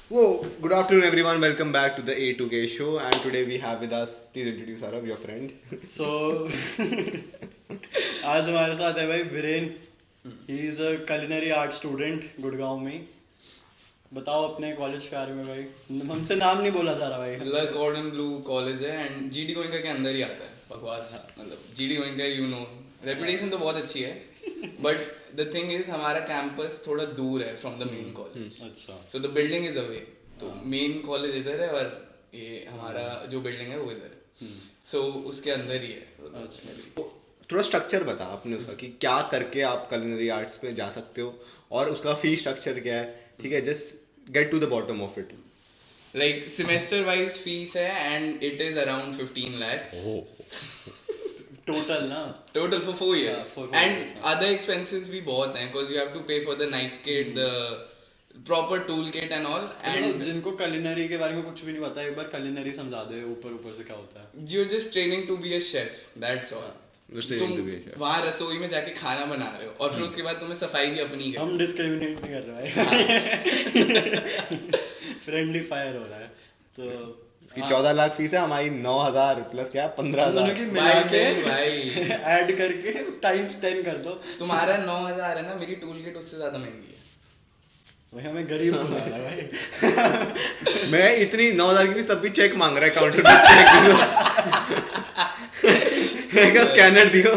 Whoa, good afternoon everyone. Welcome back to the A2K show. And today we have with us, please introduce Arav, your friend. So आज हमारे साथ है भाई Viren. He is a culinary art student Gurgaon में. बताओ अपने college के बारे में भाई. हमसे नाम नहीं बोला जा रहा भाई. मतलब गॉर्डन ब्लू कॉलेज है एंड जीडी गोइंका के अंदर ही आता है. बकवास मतलब जीडी गोइंका रेपुटेशन तो बहुत अच्छी है बट द थिंग इज हमारा कैंपस थोड़ा दूर है फ्रॉम द मेन कॉलेज. अच्छा. So the building is away. तो मेन कॉलेज इधर है और ये हमारा जो बिल्डिंग है वो इधर है. सो उसके अंदर ही है. थोड़ा स्ट्रक्चर बता आपने उसका कि क्या करके आप culinary आर्ट्स पे जा सकते हो और उसका फी स्ट्रक्चर क्या है. ठीक है, just get to the bottom of it. Like semester wise fees है and it is around 15 lakhs total ना. total for 4 years. Yeah, for 4 and years, other expenses भी बहुत हैं because you have to pay for the knife kit, the proper tool kit and all. मतलब and जिनको culinary के बारे में कुछ भी नहीं पता, एक बार culinary समझा दे ऊपर ऊपर से क्या होता है. you're just training to be a chef, that's all. Just training to be a chef. वहाँ रसोई में जाके खाना बना रहे हो और फिर उसके बाद तुम्हें सफाई भी अपनी करनी हम डिस्क्रिमिनेट नहीं कर रहे भाई. फ्रेंडली फायर हो रहा है तो कि 14 लाख फीस है हमारी, 9,000 प्लस क्या 15,000 की है. मिला के भाई ऐड करके टाइम्स 10 कर दो. तुम्हारा 9,000 है ना, मेरी टूल किट उससे ज्यादा महंगी है. भाई हमें गरीब बना रहा है भाई. मैं इतनी 9,000 की फीस तब भी चेक मांग रहा है काउंटर पे. स्कैनर दियो.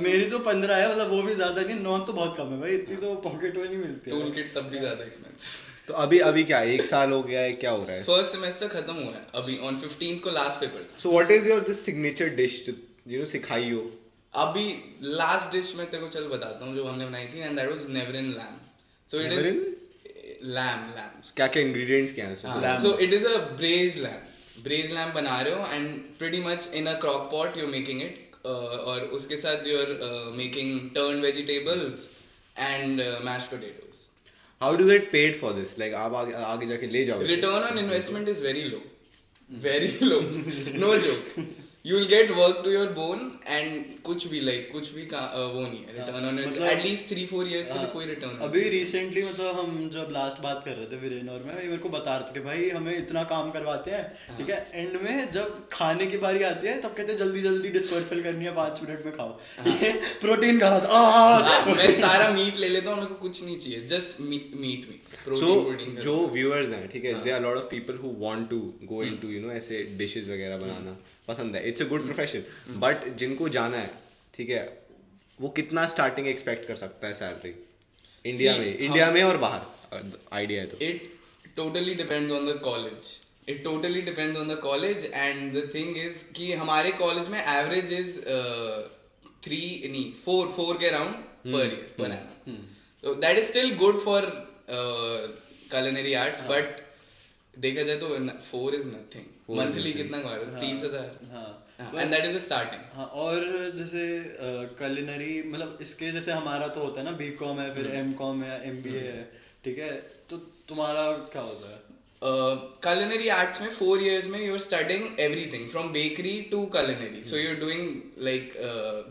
मेरी तो 15 है, मतलब वो भी ज्यादा नहीं. 9 तो बहुत कम है भाई, इतनी तो पॉकेट मनी मिलती है. टूल किट तब भी ज्यादा एक्सपेंसिव. तो अभी क्या 1 साल हो गया है, क्या हो रहा है? फर्स्ट सेमेस्टर खत्म हुआ है अभी. ऑन 15th को लास्ट पेपर था. So what is your this signature dish सिखाई हो? अभी लास्ट डिश मैं तेरे को चल बताता हूँ जो हमने बनाई थी and that was navarin lamb. So it is lamb. क्या क्या इंग्रेडिएंट्स क्या हैं उसमें? Lamb. So it is a braise lamb बना रहे हो and pretty much in a crock pot you making it. और उसके साथ you are making turn vegetables and mashed potatoes. How do get paid for this? Like आप आगे जाके ले जाओ. Return on investment is very low. No joke. You will get work to your bone and कुछ भी वो नहीं है रिटर्न ऑन मतलब- एटलीस्ट 3-4 years के लिए कोई रिटर्न. अभी रिसेंटली मतलब हम जब लास्ट बात कर रहे थे वीरेन और मैं, मेरे को बता रहे थे कि भाई हमें इतना काम करवाते हैं, ठीक है, एंड में जब खाने की बारी आती है तब कहते हैं जल्दी जल्दी डिस्पर्सल करनी है, 5 मिनट में खाओ. ये प्रोटीन खाना था. मैं सारा मीट ले लेता हूँ, मेरे को कुछ नहीं चाहिए, जस्ट मीट सो प्रोटीन. जो व्यूअर्स हैं, ठीक है, they are lot of people who want to go into ऐसे डिशेस वगैरह बनाना पसंद है. It's a good profession. But जिनको जाना है, ठीक है, वो कितना स्टार्टिंग एक्सपेक्ट कर सकता है सैलरी इंडिया में और बाहर? आइडिया है तो It totally depends on the college. It totally depends on the college and the thing is कि हमारे कॉलेज में एवरेज इज 4 के around per year per annum. So that is still good for culinary arts but देखा जाए तो 4 is nothing. Monthly कितना कमा रहे हो? 30,000. हाँ. And that is the starting. हाँ, और जैसे culinary मतलब इसके जैसे हमारा तो होता है ना, बीकॉम है, फिर एमकॉम है, एमबीए है, ठीक है, तो तुम्हारा क्या होता है? culinary arts में 4 years में you're studying everything from bakery to culinary. So you're doing like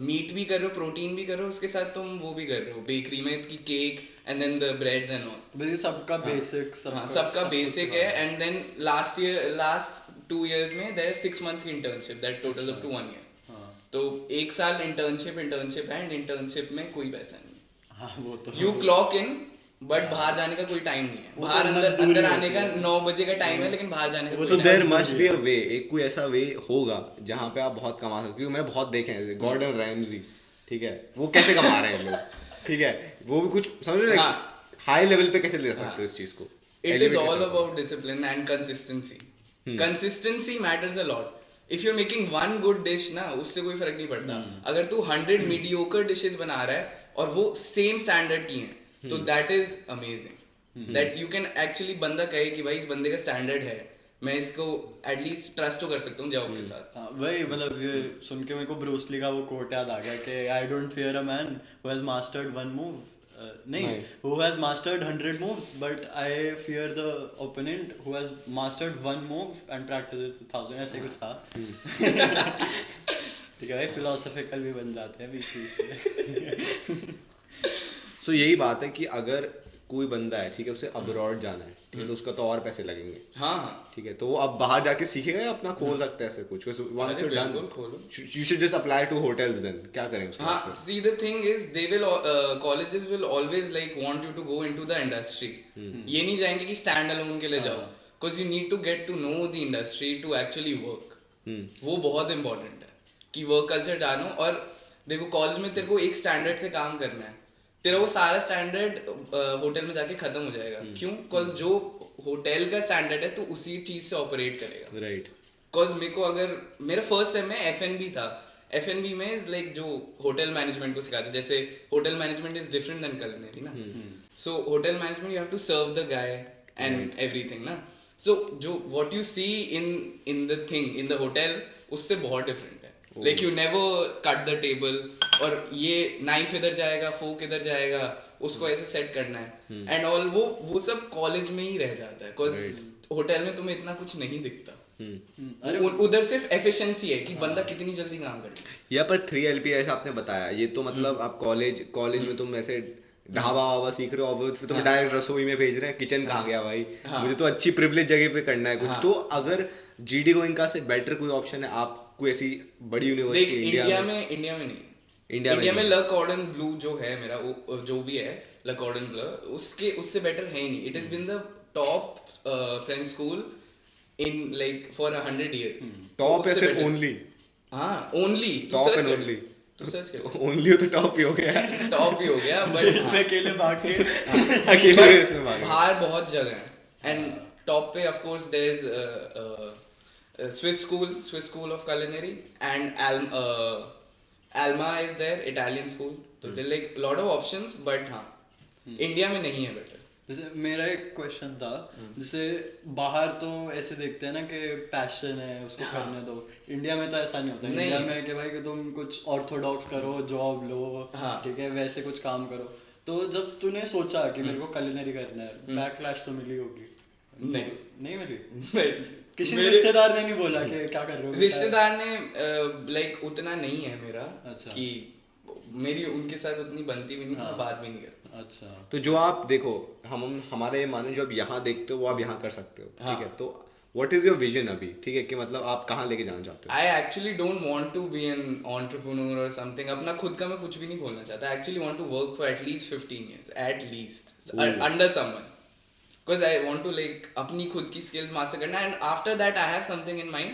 meat भी कर रहे हो, protein भी कर रहे हो, उसके साथ तुम वो भी कर रहे हो bakery में की cake and then the breads and all. भाई सबका बेसिक सबका बेसिक है एंड देन लास्ट 2 years में देयर 6 months की internship that total up to 1 year. तो 1 साल इंटर्नशिप है एंड इंटर्नशिप में कोई पैसा नहीं. हाँ वो तो यू क्लॉक इन बट बाहर जाने का कोई टाइम नहीं है. वो बाहर तो अंदर मजदूरी अंदर होती आने का है. 9 बजे का टाइम है लेकिन बाहर जाने का वो कोई तो time देयर नहीं. मस्ट बी अ वे. एक कोई ऐसा वे होगा जहाँ पे आप बहुत कमा सकते हो. क्योंकि मैंने बहुत देखे हैं गॉर्डन रैमजी, ठीक है, वो कैसे कमा रहे हैं लोग, ठीक है, वो भी कुछ समझ रहे हाँ. हाई लेवल पे कैसे ले सकते हो इस चीज को? It is Elevate all कैसे about discipline and consistency. Consistency matters a lot. If you're making one good dish ना, उससे कोई फर्क नहीं पड़ता. अगर तू 100 mediocre dishes बना रहा है और वो same standard की हैं, तो that is amazing. That you can actually बंदा कहे कि भाई इस बंदे का standard है, मैं इसको एटलीस्ट ट्रस्ट तो कर सकता हूँ जॉब के साथ. हाँ, वही मतलब ये सुन के मेरे को ब्रूस ली का वो कोट याद आ गया कि I don't fear a man who has mastered one move. नहीं, who has mastered 100 moves but I fear the opponent who has mastered one move and practiced it 1,000. ऐसे कुछ था. ठीक है भाई, फिलोसॉफिकल भी बन जाते हैं बीच बीच में. सो यही बात है कि अगर कोई बंदा है, ठीक है, उसे अब्रॉड जाना है, ठीक है, तो उसका तो और पैसे लगेंगे, हाँ हाँ ठीक है, तो वो अब बाहर जाके सीखेगा या अपना खोल सकता है ऐसे कुछ, once अरे you're done, बिल्कुल खोलो। you should just apply to hotels then, क्या करें उसके हाँ, बाद see the thing is they will colleges will always like want you to go into the industry. ये नहीं जाएंगे कि stand alone के लिए जाओ, because you need to get to know the industry to actually work. वो बहुत important है कि वर्क कल्चर जानो। और देखो कॉलेज में तेरे को एक स्टैंडर्ड से काम करना है, तेरा वो सारा स्टैंडर्ड होटल में जाके खत्म हो जाएगा। क्यों? बिकॉज जो होटल का स्टैंडर्ड है तो उसी चीज से ऑपरेट करेगा। राइट। बिकॉज मेरे को अगर मेरा फर्स्ट सेम में एफएनबी था, एफएनबी में इज लाइक जो होटल मैनेजमेंट को सिखाते, जैसे hotel management is different than culinary ना। So hotel management you have to serve the guy and everything ना। सो जो what you see in the thing in the hotel उससे बहुत different है। Like you never cut the table, और ये knife इधर जाएगा, फोक इधर जाएगा, उसको ऐसे सेट करना है एंड ऑल। वो सब कॉलेज में ही रह जाता है, बिकॉज होटल में तुम्हें इतना कुछ नहीं दिखता। उधर सिर्फ एफिशिएंसी है कि बंदा कितनी जल्दी काम करे। या पर 3LP ऐसा आपने बताया, ये तो मतलब आप कॉलेज में तुम ऐसे ढाबा वाबा सीख रहे हो, और फिर तुम्हें डायरेक्ट रसोई में भेज रहे हैं, किचन कहाँ गया भाई, मुझे तो अच्छी प्रिविलेज जगह पे करना है कुछ। तो अगर जीडी गोइंका से बेटर कोई ऑप्शन है, आप कोई ऐसी बड़ी यूनिवर्सिटी इंडिया में नहीं, इंडिया में ल कॉर्डन ब्लू जो है मेरा, वो जो भी है ल कॉर्डन ब्लू, उससे बेटर है ही नहीं। It has been the top French school in like for 100 years। Top ऐसे ओनली? हाँ ओनली, टॉप एंड ओनली, तू सर्च कर, ओनली हो तो टॉप ही हो गया, टॉप ही हो गया। बट इसमें अकेले भाग के अकेले इसमें भाग गए। बाहर बहुत जगह है एंड टॉप पे of course there is Swiss school of culinary, and Alma is there, Italian school. तो there like lot of options, but हाँ इंडिया में नहीं है बेटर। जैसे मेरा एक क्वेश्चन था, जैसे बाहर तो ऐसे देखते हैं ना कि पैशन है उसको करने दो, इंडिया में तो ऐसा नहीं होता। इंडिया में कि भाई कि तुम कुछ ऑर्थोडॉक्स करो, जॉब लो, ठीक है, वैसे कुछ काम करो। तो जब तूने सोचा कि मेरे को culinary करना है, बैकलैश तो मिली होगी? नहीं मिली? किसी रिश्तेदार ने नहीं बोला कि क्या कर रहे हो? रिश्तेदार ने लाइक उतना नहीं है मेरा, अच्छा। कि मेरी उनके साथ उतनी बनती भी नहीं, मैं बात भी नहीं करता। अच्छा। तो जो आप देखो, हमारे ये माने जो आप यहाँ देखते हो वो आप यहाँ कर सकते हो, ठीक है, तो व्हाट इज योर विजन अभी, ठीक है, कि मतलब आप कहाँ लेके जाना चाहते हो? I actually don't want to be an entrepreneur और समथिंग। अपना खुद का मैं कुछ भी नहीं खोलना चाहता। I actually want to work for at least 15 years at least under someone, because I want to like अपनी खुद की skills master करना, and after that I have something in mind,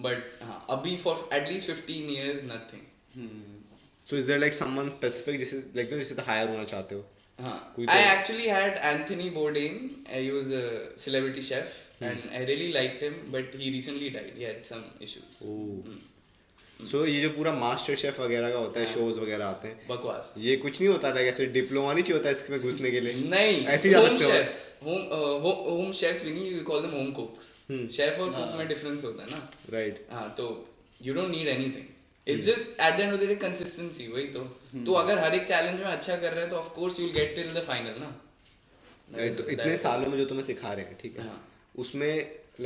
but हाँ अभी for at least 15 years nothing। So is there like someone specific जिसे तो hire होना चाहते हो? हाँ, कोई I तो- actually had Anthony Bourdain. He was a celebrity chef and I really liked him, but he recently died. He had some issues। So ये जो पूरा मास्टर शेफ वगैरह का होता है, शोज वगैरह आते हैं, बकवास। ये कुछ नहीं होता था ऐसे डिप्लोमा नहीं चाहिए होता इसमें घुसने के लिए? नहीं, ऐसे ही जा home सकते हो बस? chefs, home chefs भी नहीं, we call them home cooks। Chef और कुक में डिफरेंस होता है ना। राइट। हाँ, तो you don't need anything, it's just at the end of the day consistency। वही तो अगर हर एक चैलेंज में अच्छा कर रहे हैं तो of course you'll get till the final ना। तो इतने सालों में जो तुम्हें सिखा रहे हैं, ठीक है, हाँ। उसमें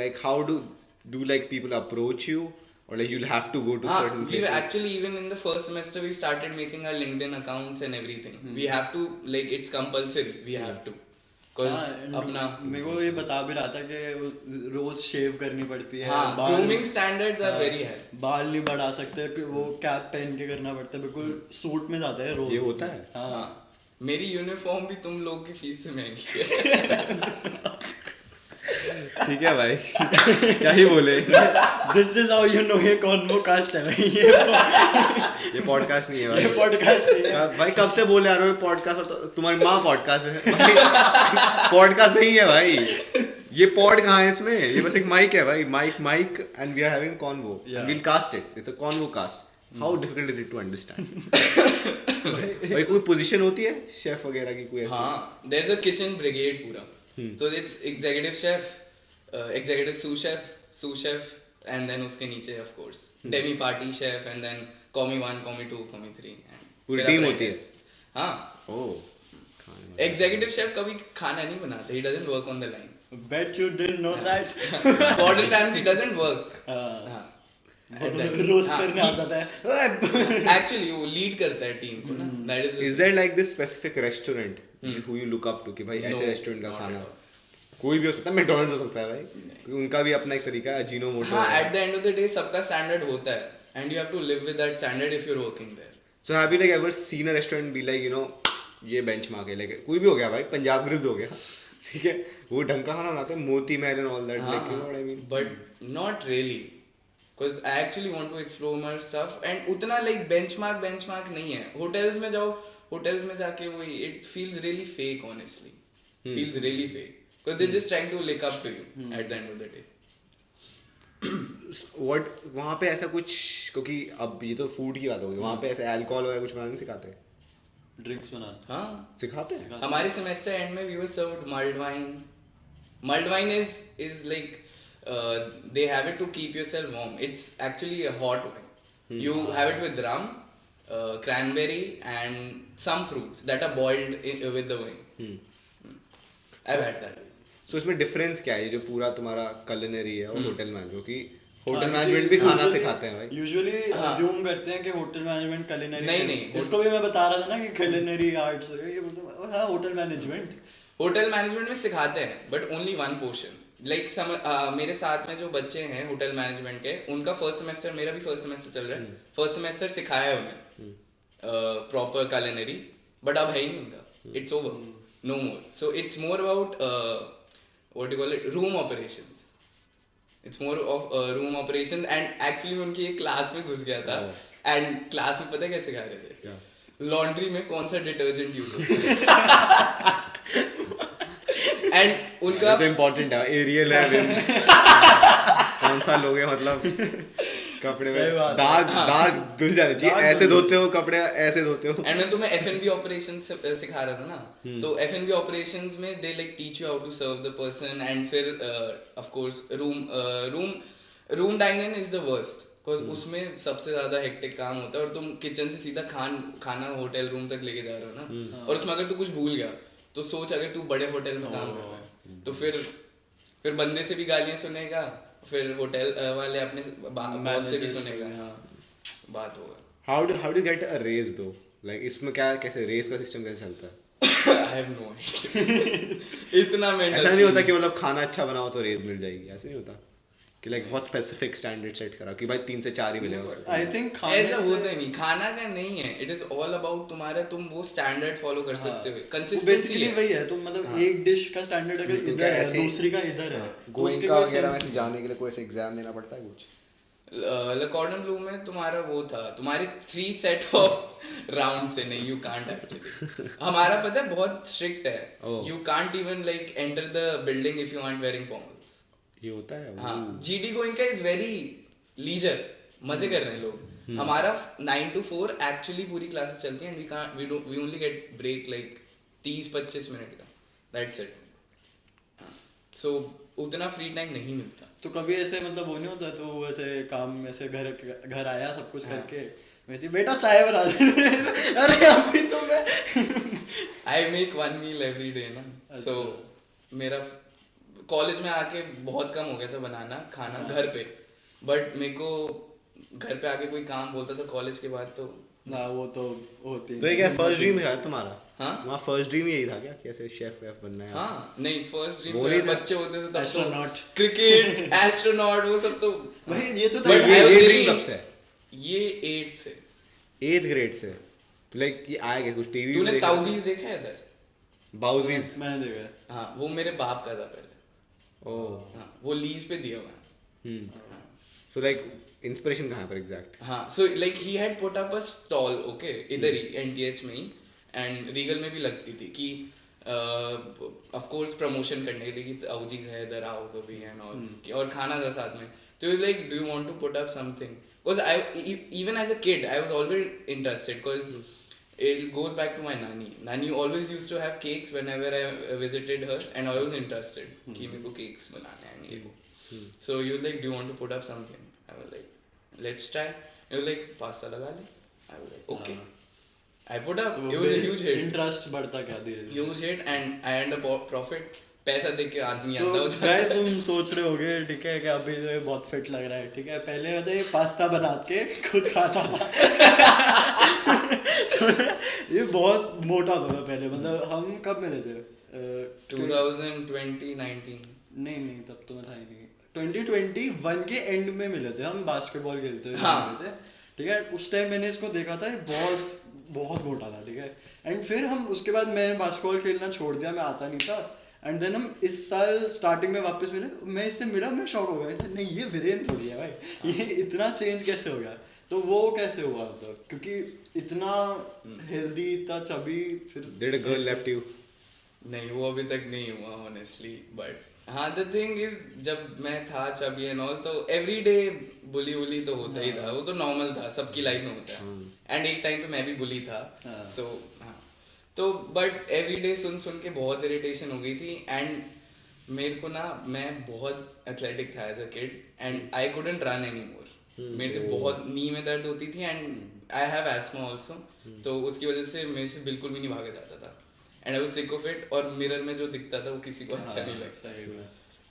like how do like people approach you, or like you'll have to go to certain we places? actually even in the first semester we started making our LinkedIn accounts and everything। we have to like it's compulsory, we have to, because अपना मेरे को ये बता भी रहा था कि रोज शेव करनी पड़ती है, हाँ, grooming standards are very high। बाल नहीं बढ़ा सकते, वो कैप पहन के करना पड़ता है, बिल्कुल सूट में जाते हैं रोज। ये होता है? हाँ, मेरी यूनिफॉर्म भी तुम लोग की फीस से महंगी है। ठीक है भाई, क्या ही बोले। This is how you know ये कॉन्वोकास्ट है भाई। ये पॉडकास्ट नहीं है भाई, ये पॉडकास्ट नहीं है भाई। कब से बोले आ रहे हो पॉडकास्ट, और तुम्हारी माँ पॉडकास्ट है? पॉडकास्ट नहीं है भाई, ये पॉड कहाँ है इसमें? ये बस एक माइक है भाई, mic and we are having convo, we'll cast it, it's a convo cast. How difficult is it to understand? भाई कोई पोजीशन होती है शेफ वगैरह की कोई ऐसी? हाँ, there's a kitchen brigade पूरा। So it's executive chef, executive sous chef, and then उसके नीचे of course demi party chef, and then commie 1, commie 2, commie 3, and पूरी फिर टीम अपने होती है? kids। हाँ, ओह। executive chef कभी खाना नहीं बनाता, he doesn't work on the line। bet you didn't know that। Gordon Ramsay doesn't work। हाँ, रोस्ट करने आ जाता है एक्चुअली वो लीड करता है टीम को ना, that Is there like this specific restaurant who you look up to कि भाई ऐसे रेस्टोरेंट का खाना कोई भी हो सकता है, मैकडॉनल्ड्स हो सकता है भाई, क्योंकि उनका भी अपना एक तरीका है, अजीनोमोटो। हाँ, at the end of the day सबका स्टैंडर्ड होता है and you have to live with that standard if you are working there. So have you like ever seen a restaurant be like, you know, ये benchmark है, like कोई भी हो गया भाई, पंजाब ग्रिल्स हो गया, ठीक है, वो ढंग का खाना बनाते हैं, Moti Mahal and all that, like you know what I mean? But not really, because I actually want to explore more stuff and उतना like benchmark नहीं है। होटल्स में जाओ, होटल्स में जाके वही it feels really fake honestly, feels really fake because they're just trying to lick up to you at the end of the day। What वहाँ पे ऐसा कुछ, क्योंकि अब ये तो फूड की बात होगी, वहाँ पे ऐसे अल्कोहल वगैरह कुछ बनाना नहीं सिखाते हैं? ड्रिंक्स बनाना हाँ, सिखाते हैं। हमारे सेमेस्टर एंड में we were served mulled wine. Mulled wine is like they have it to keep yourself warm. It's actually a hot wine. You have it with rum, cranberry and some fruits that are boiled with the wine. I've had that. So इसमें difference क्या है, ये जो पूरा तुम्हारा culinary है और hotel management, क्योंकि होटल मैनेजमेंट भी खाना सिखाते हैं भाई। यूजुअली अज्यूम करते हैं कि होटल मैनेजमेंट culinary नहीं, इसको भी मैं बता रहा था ना कि culinary आर्ट्स ये हाँ होटल मैनेजमेंट होटल मैनेजमेंट में सिखाते हैं but only one portion. Like मेरे साथ में जो बच्चे हैं होटल मैनेजमेंट के, उनका फर्स्ट सेमेस्टर, मेरा भी फर्स्ट सेमेस्टर चल रहा है, फर्स्ट सेमेस्टर सिखाया है उन्हें प्रॉपर culinary, बट अब है ही नहीं उनका, it's over, no more. So it's more about what do you call it, room operations. It's more of room operations and actually मैं उनकी एक क्लास में घुस गया था and क्लास में पता है क्या सिखा रहे थे, लॉन्ड्री में कौन सा डिटर्जेंट यूज होता है एंड उनका तो इम्पोर्टेंट है, एरियल है, कौन सा लोगे, मतलब कपड़े में दाग धुल जाने चाहिए, ऐसे धोते हो कपड़े, ऐसे धोते हो। एंड मैं तुम्हें F&B ऑपरेशंस सिखा रहा था ना, तो F&B ऑपरेशंस में they like teach you how to serve the person and फिर of course room dining is the worst because उसमें सबसे ज्यादा हेक्टिक काम होता है और तुम किचन से सीधा खाना होटल रूम तक लेके जा रहे हो ना, और उसमें अगर तू कुछ भूल गया तो सोच, अगर तू बड़े होटल में काम कर रहा है तो फिर बंदे से भी गालियां सुनेगा, फिर होटल वाले अपने बॉस से भी सुनेगा, हाँ बात होगा। How do you get a raise though? Like इसमें क्या, कैसे रेस का सिस्टम कैसे चलता है? I have no idea। इतना मैं ऐसा नहीं होता कि मतलब खाना अच्छा बनाओ तो रेस मिल जाएगी, ऐसे नहीं होता कि लाइक बहुत स्पेसिफिक स्टैंडर्ड सेट करा कि भाई 3 से 4 ही मिले उसको। आई थिंक ऐसा होता ही नहीं, खाना का नहीं है, इट इज ऑल अबाउट तुम्हारा, तुम वो स्टैंडर्ड फॉलो कर सकते हो, कंसिस्टेंसी बेसिकली वही है, तुम मतलब एक डिश का स्टैंडर्ड अगर इधर है दूसरी का इधर है, गोइंका वगैरह में जाने के लिए कोई ऐसे एग्जाम देना पड़ता है कुछ? Le Cordon Bleu में तुम्हारा वो था, तुम्हारे 3 सेट ऑफ राउंड से नहीं, यू कांट एक्चुअली। हमारा पता है बहुत स्ट्रिक्ट है, you can't even like enter the building if you aren't wearing formals. ये होता है। हाँ, GD Goenka is very leisure, मजे कर रहे हैं लोग। हमारा 9 to 4 एक्चुअली पूरी क्लासेस चलती हैं and we only get break like 30-25 minute का, दैट्स इट। सो उतना फ्री टाइम नहीं मिलता। तो कभी ऐसे मतलब वो नहीं होता, तो वो ऐसे काम ऐसे घर आया सब कुछ करके, मैं थी बेटा चाय बना दे अरे अभी तो मैं I make 1 meal every day ना, सो मेरा कॉलेज में आके बहुत कम हो गया था बनाना खाना घर पे, बट मेरे को घर पे आके कोई काम बोलता था कॉलेज के बाद तो ना, वो तो होती तो ये क्या फर्स्ट ड्रीम है तुम्हारा? हाँ, वहाँ फर्स्ट ड्रीम यही था क्या, कैसे शेफ वेफ बनना है? हाँ नहीं, फर्स्ट वो ड्रीम नहीं बच्चे होते थे तब एस्ट्रोनॉट, तो क्रिकेट, एस्ट्रोनॉट वो सब तो भाई ये तो But ये ड्रीम कब से है? ये 8 से 8th ग्रेड से? तो लाइक ये आया क्या कुछ टीवी में? तूने ताऊजीज देखा है इधर? बाउजीज? मैंने देखा है। हाँ, वो मेरे बाप का था पहले। ओह, हाँ, वो लीज पे दिया हुआ है। सो लाइक इंस्पिरेशन कहाँ पर एग्जैक्ट? हाँ, so like he had put up a stall, okay, इधर ही एनटीएच में ही, एंड रीगल में भी लगती थी कि ऑफ कोर्स प्रमोशन करने के लिए कि ताऊजीज है इधर आओ कभी एंड ऑल, और खाना था साथ में, तो like do you want to put up something, because I even as a kid I was always interested, because it goes back to my nani always used to have cakes whenever I visited her and I was interested कि मेरे को cakes बनाने हैं ये वो, so you like do you want to put up something? I was like let's try. You like pasta लगा ले? I was like okay. I put up. It was a huge hit. Interest बढ़ता क्या धीरे धीरे। Huge hit and I earned a profit. पैसा देख के आदमी So, अंधा हो जाता guys, है। तुम सोच रहे होगे ठीक है कि अभी जो है बहुत फिट लग रहा है ठीक है, पहले मतलब ये पास्ता बना के खुद खाता था। तो ये बहुत मोटा था पहले, मतलब हम कब मिले थे 2020, 19। नहीं तब तो मैं था ही नहीं। 2021 के एंड में मिले थे हम, बास्केटबॉल खेलते हुए हाँ। मिले थे ठीक है। उस टाइम मैंने इसको देखा था, ये बहुत बहुत मोटा था ठीक है। एंड फिर हम उसके बाद मैं बास्केटबॉल खेलना छोड़ दिया, मैं आता नहीं था। एंड देन हम इस साल स्टार्टिंग में वापस मिले, मैं इससे मिला, मैं शॉक हो गया नहीं ये वीरेन थोड़ी है भाई, ये इतना चेंज कैसे हो गया। तो वो कैसे हुआ मतलब, क्योंकि इतना हेल्दी इतना चबी फिर Did a girl left you? नहीं वो अभी तक नहीं हुआ ऑनेस्टली, बट हाँ द थिंग इज जब मैं था चबी एंड ऑल तो एवरीडे बुली तो होता ही था, वो तो नॉर्मल था, सबकी लाइफ में होता है। एंड एक टाइम पे मैं भी बुली था, सो हाँ तो बट एवरीडे सुन के बहुत इरिटेशन हो गई थी। एंड मेरे को ना, मैं बहुत एथलेटिक था as a kid and I couldn't run any more. मेरे से बहुत नी में दर्द होती थी and I have asthma also, तो उसकी वजह से मेरे से बिल्कुल भी नहीं भागा जाता था। And I was sick of it, और मिरर में जो दिखता था वो किसी को अच्छा नहीं लगता,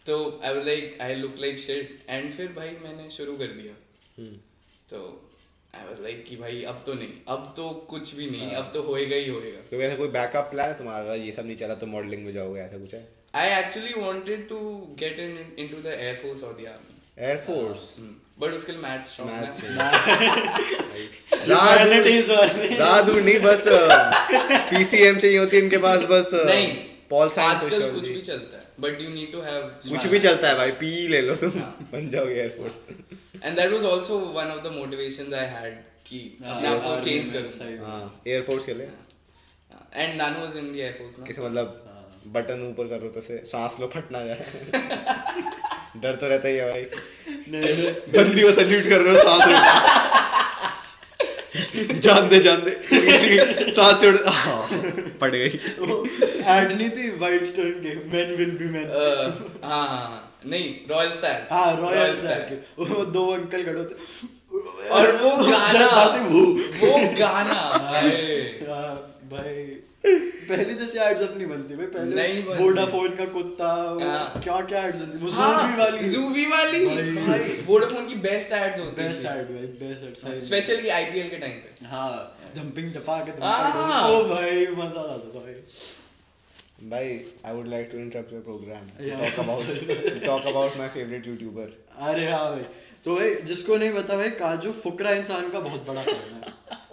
तो I was like I look like shit. And फिर भाई मैंने शुरू कर दिया, तो आई वाज लाइक कि भाई अब तो नहीं, अब तो कुछ भी नहीं, अब तो होएगा ही होएगा। तो वैसे कोई बैकअप प्लान है तुम्हारा, ये सब नहीं चला तो मॉडलिंग में जाओगे, ऐसा कुछ है? I actually wanted to get into the air force और द आर्मी। एयरफोर्स? बट उसके लिए मैथ स्ट्रांग Maths है। ज्यादा दूर नहीं, बस पीसीएम चाहिए होती है इनके पास, बस नहीं पॉल साइंस आजकल कुछ भी चलता है, but you need to have कुछ भी चलता है भाई, पी ले लो तुम, बन जाओगे air force. And that was also one of the motivations I had कि अपने आप को चेंज करूं। हां एयरफोर्स के लिए। And Nanu was in the air force ना, किसे मतलब बटन ऊपर कर लो तो से सांस लो फट ना जाए। डर तो रहता ही है भाई, गंदी वो सल्यूट कर रहे हो, सांस लो जान दे सांस छोड़, फट गई। ऐड नहीं थी वाइल्ड स्टोन के, मेन विल बी मेन। हाँ नहीं रॉयल स्टार, हाँ रॉयल स्टार के वो दो अंकल खड़े होते और वो गाना भाई पहले जैसे एड्स अपनी बनती भाई, पहले नहीं बनती। वोडाफोन का कुत्ता क्या क्या एड्स बनती, वो ज़ूबी वाली भाई वोडाफोन की बेस्ट एड्स होती बेस्ट एड भाई, बेस्ट एड स्पेशली आईपीएल के टाइम पे। हाँ जंपिंग जपा के हाँ। ओ भाई मजा आता था भाई। भाई I would like to interrupt your program to Yeah. talk about my favorite YouTuber. अरे हाँ भाई, तो भाई जिसको नहीं पता भाई, काजू फुकरा इंसान का बहुत बड़ा फैन है।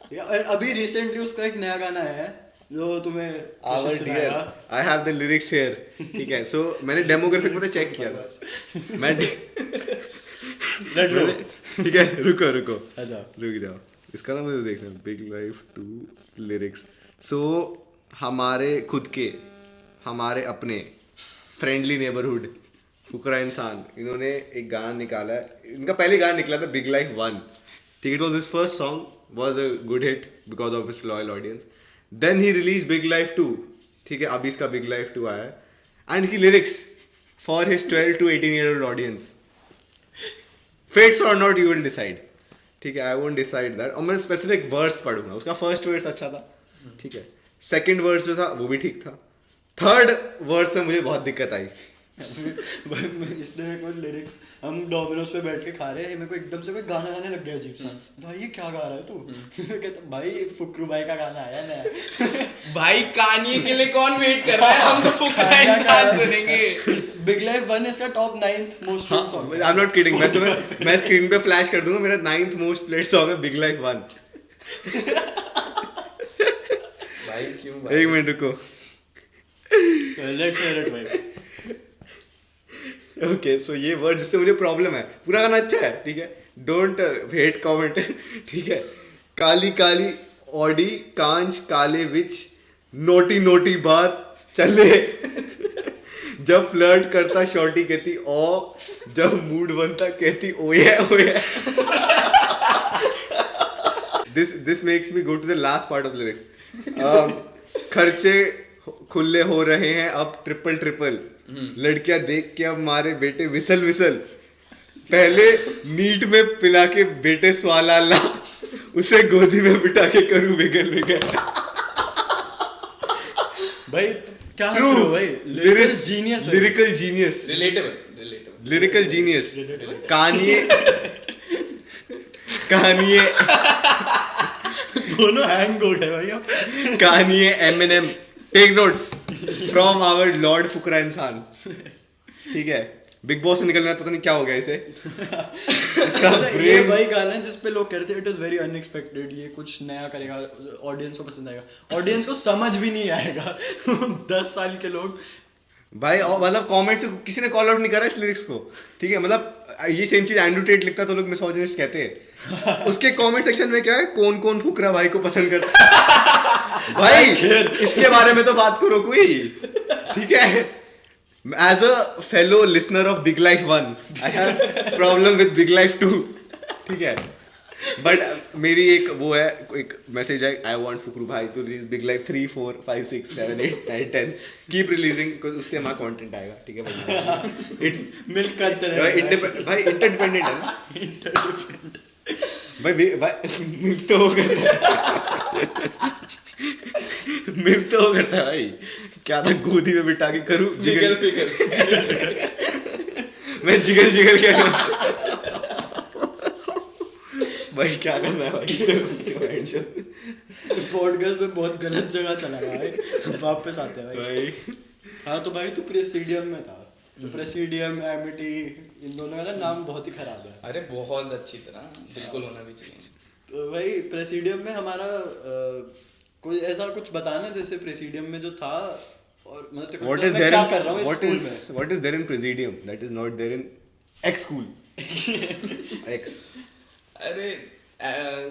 ठीक है, और अभी रिसेंटली उसका एक नया गाना है जो तुम्हें Our dear, I have the lyrics here. ठीक है, so मैंने डेमोग्राफिक में चेक किया था, मैं ठीक है रुको अच्छा रुक जाओ, इसका ना मुझे देखना बिग लाइफ 2 लिरिक्स। सो हमारे खुद के, हमारे अपने फ्रेंडली नेबरहुड फुकरा इंसान, इन्होंने एक गाना निकाला है, इनका पहले गाना निकला था बिग लाइफ 1, ठीक है, it was his first song, was a good hit because of his loyal audience. Then he release big life 2, ठीक है, अभी इसका बिग लाइफ 2 आया है, and he lyrics for his 12 to 18 year old audience, fates और not you will decide, ठीक है, I won't decide that. और मैं स्पेसिफिक वर्स पढ़ूंगा, उसका फर्स्ट वर्स अच्छा था, ठीक है, सेकंड वर्स जो था वो भी ठीक था, थर्ड वर्स में मुझे बहुत दिक्कत आई। इसने मेरे को लिरिक्स, हम डोमिनोज पे बैठ के खा रहे हैं, मेरे को एकदम से कोई गाना गाने लग गया अजीब सा, भाई ये क्या गा रहा है तू? मैं कहता भाई फुकरू भाई का गाना आया नया। भाई कान्ये के लिए कौन वेट कर रहा है, हम तो फुकरा इंसान सुनेंगे। बिग लाइफ 1 इसका top 9th most played song. I am not kidding, मैं स्क्रीन पे फ्लैश कर दूंगा, मेरा 9th मोस्ट प्लेड सॉन्ग है बिग लाइफ 1। भाई क्यों भाई? एक मिनट रुको, लेट्स हियर इट भाई। ओके सो ये वर्ड जिससे मुझे प्रॉब्लम है, पूरा गाना अच्छा है, ठीक है, डोंट हेट कमेंट, ठीक है, काली काली ऑडी कांच काले विच नोटी नोटी बात चले, जब फ्लर्ट करता शॉर्टी कहती ओ, जब मूड बनता कहती ओ ये। This makes me go to the last part of the lyrics. खर्चे खुले हो रहे हैं अब ट्रिपल, लड़कियां देख के अब मारे बेटे विसल, पहले नीट में पिला के बेटे स्वाला ला, उसे गोदी में बिठा के करूं बिगल बिगल। भाई क्या हंस रहे हो भाई? Lyrical genius, lyrical genius, relatable lyrical genius. कहानी दोनों हैंग हो गए भाई अब। कहानी Eminem, take notes from our lord फुकरा इंसान। ठीक है, बिग बॉस से निकलना पता नहीं क्या हो गया इसे। इसका ये ब्रेन वही गाना है जिसपे लोग कहते हैं इट इज वेरी अनएक्सपेक्टेड, ये कुछ नया करेगा, ऑडियंस को पसंद आएगा। ऑडियंस को समझ भी नहीं आएगा। 10 साल के लोग भाई, और मतलब कमेंट से किसी ने कॉल आउट नहीं करा इस लिरिक्स को। ठीक है, मतलब ये सेम चीज एंड्रू टेट लिखता तो लोग मिसोजिनिस्ट कहते हैं। उसके कमेंट सेक्शन में क्या है, कौन कौन फुकरा भाई को पसंद करता है। भाई इसके बारे में तो बात करो कोई। ठीक है, as a fellow listener of big life 1 I have problem with big life 2। ठीक है, बट मेरी एक वो है, एक मैसेज है, आई वांट फुकरू भाई to release big life 3, 4, 5, 6, 7, 8, 9, 10 keep releasing, उससे हमारा कंटेंट आएगा। ठीक है भाई, इट्स मिल करते रहे भाई इंटरडिपेंडेंट है ना। इंटरडिपेंडेंट भाई मिल तो वो करता है। मिल तो वो करता है भाई। क्या था, गोदी में बिठा के करूं जिगल पिगल। मैं जिगल जिगल क्या भाई, क्या करना है भाई। पॉडकास्ट में बहुत गलत जगह चला गया भाई। वापस आते हैं भाई। हाँ तो भाई तू प्रेसिडियम में था, तो प्रेसिडियम एमिटी इन दोनों का ना नाम बहुत ही खराब है। अरे बहुत अच्छी तरह, बिल्कुल होना भी चाहिए। तो भाई प्रेसिडियम में हमारा कोई ऐसा कुछ बताना जैसे प्रेसिडियम में जो था, और मतलब तेरे को What लगता है is मैं there क्या in कर रहा हूँ इस what स्कूल is में। what is there in Presidium that is not there in X school? X. अरे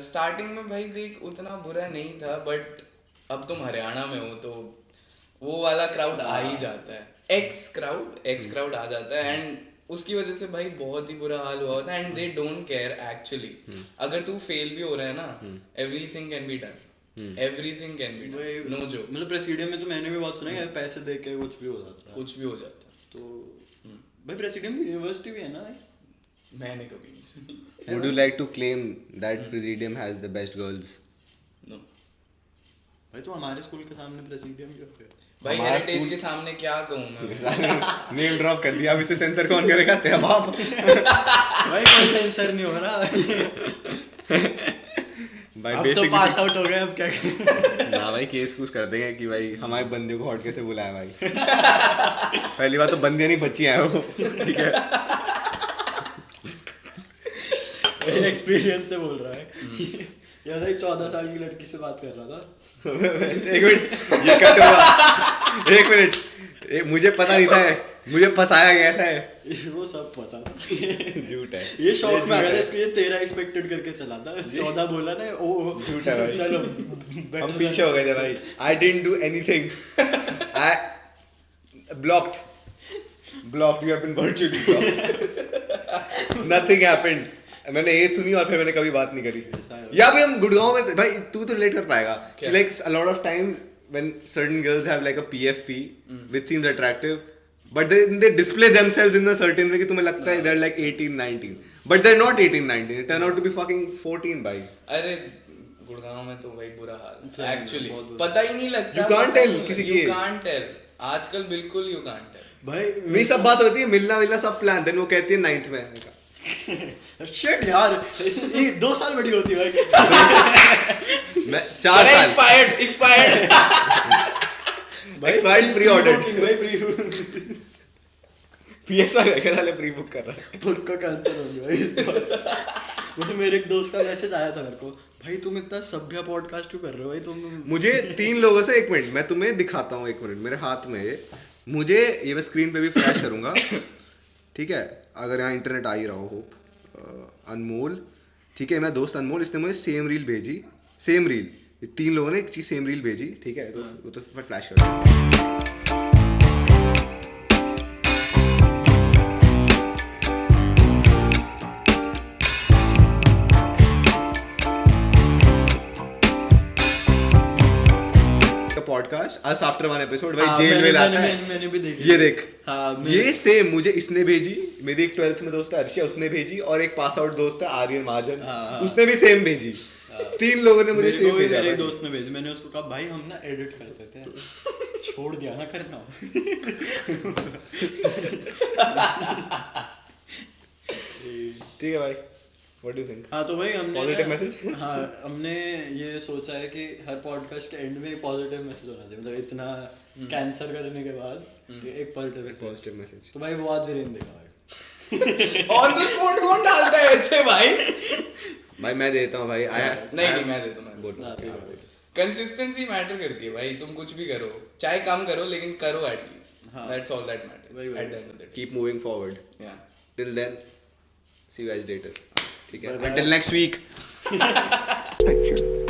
स्टार्टिंग में भाई देख उतना बुरा नहीं था, बट अब तुम हरियाणा में हो तो वो वाला क्राउड आ ही जाता है। एक्स क्राउड आ जाता है, एंड उसकी वजह से भाई बहुत ही बुरा हाल हुआ होता है। And they don't care actually. अगर तू फेल भी हो रहा है ना, everything can be done, everything can be done, no joke. मतलब प्रेसिडियम में तो मैंने भी बहुत सुना है पैसे दे के कुछ भी हो जाता है। कुछ भी हो जाता है। तो भाई प्रेसिडियम यूनिवर्सिटी भी है ना भाई? मैंने कभी नहीं सुनी। Would you like to claim that Presidium has the best girls? No. भाई तो हमारे स्कूल के सामने प्रेसिडियम क्यों है? भाई हमारा हेरिटेज स्कूल- के सामने क्या कहूँ मैं। नेम ड्रॉप कर दिया, अब इसे सेंसर कौन करेगा? तेरा बाप। भाई कोई सेंसर नहीं हो रहा। भाई अब तो पास आउट हो गए, अब क्या करें? ना भाई, केस कुछ कर देंगे कि भाई हमारे बंदे को हॉट कैसे बुलाया भाई। पहली बात तो बंदे नहीं बच्ची हैं वो। ठीक है, एक्सपीरियंस से बोल रहा है। यार भाई 14 साल की लड़की से बात कर रहा था। एक मिनट, ये कट हुआ। एक मिनट, मुझे पता नहीं था, मुझे फंसाया गया था। वो सब पता था। झूठ है ये शौक में आ गया था इसको, ये 13 एक्सपेक्टेड करके चला था। 14 बोला ना, ओ झूठ है भाई। चलो हम पीछे हो गए थे भाई। I didn't do anything, I blocked, you have been blocked, nothing happened. मैंने ये सुनी और फिर मैंने कभी बात नहीं करी। या भी हम गुड़गांव में, भाई तू तो रिलेट कर पाएगा, like a lot of time when certain girls have like a PFP which seems attractive, but they display themselves in a certain way कि तुम्हें लगता है they're like 18, 19, but they're not 18, 19, they turn out to be fucking 14 भाई। अरे गुड़गांव में तो भाई बुरा हाल एक्चुअली, पता ही नहीं लगता। You can't tell किसी की You can't tell, आजकल बिल्कुल you can't tell। भाई वही सब बात होती है, मिलना सब प्लान, देन वो कहती है 9th में आने का। शिट यार, ये 2 साल बड़ी होती है भाई। मैं 4 साल एक्सपायर्ड एक्सपायर्ड प्री ऑर्डर भाई प्री PS क्या साले प्री बुक कर रहा है। बुक का कल्चर होगी भाई। मुझे मेरे एक दोस्त का मैसेज आया था मेरे को, भाई तुम इतना सभ्य पॉडकास्ट क्यों कर रहे हो भाई तुम। मुझे 3 लोगों से, एक मिनट मैं तुम्हें दिखाता हूँ, एक मिनट मेरे हाथ में है, मुझे ये मैं स्क्रीन पे भी फ्लैश करूंगा। ठीक है, अगर यहाँ इंटरनेट आ ही रहा हो। अनमोल, ठीक है, मैं दोस्त अनमोल, इसने मुझे सेम रील भेजी, सेम रील, 3 लोगों ने एक चीज सेम रील भेजी। ठीक है, तो वो तो फिर फ्लैश कर पॉडकास्ट आज आफ्टर 1 एपिसोड भाई, जेल में आता है। मैंने भी देखी। ये देख, हाँ, ये सेम मुझे इसने भेजी, मेरी एक 12th में दोस्त है अर्शिया, उसने भेजी, और एक पास आउट दोस्त है आर्यन महाजन, हाँ। उसने भी सेम भेजी। 3 लोगों ने मुझे मेरे को सेम भी भेजा मेरे था। दोस्त ने भेजी, मैंने उसको कहा भाई हम ना एडिट करते थे, छोड़ दिया ना करना। ठीक है भाई, व्हाट डू यू थिंक? हाँ तो भाई हमने Positive ना- message? हाँ हमने ये सोचा है कि हर पॉडकास्ट के एंड में एक पॉजिटिव मैसेज होना चाहिए, मतलब इतना कैंसर करने के बाद कि एक पॉजिटिव पॉजिटिव मैसेज। तो भाई वो आज वीरेंद्र देगा भाई। ऑन द स्पॉट कौन डालता है ऐसे भाई? भाई मैं देता हूँ भाई। नहीं मैं देता हूँ। बोल। हाँ, ठीक है। कंसिस्टेंसी मैटर करती है भाई, तुम कुछ भी करो, चाहे कम करो लेकिन करो एटलीस्ट, हाँ। दैट्स ऑल दैट मैटर्स वही, eight the end of the day. Keep moving forward. या Till then, see you guys later. ठीक है? Bye bye. Until next week. Picture.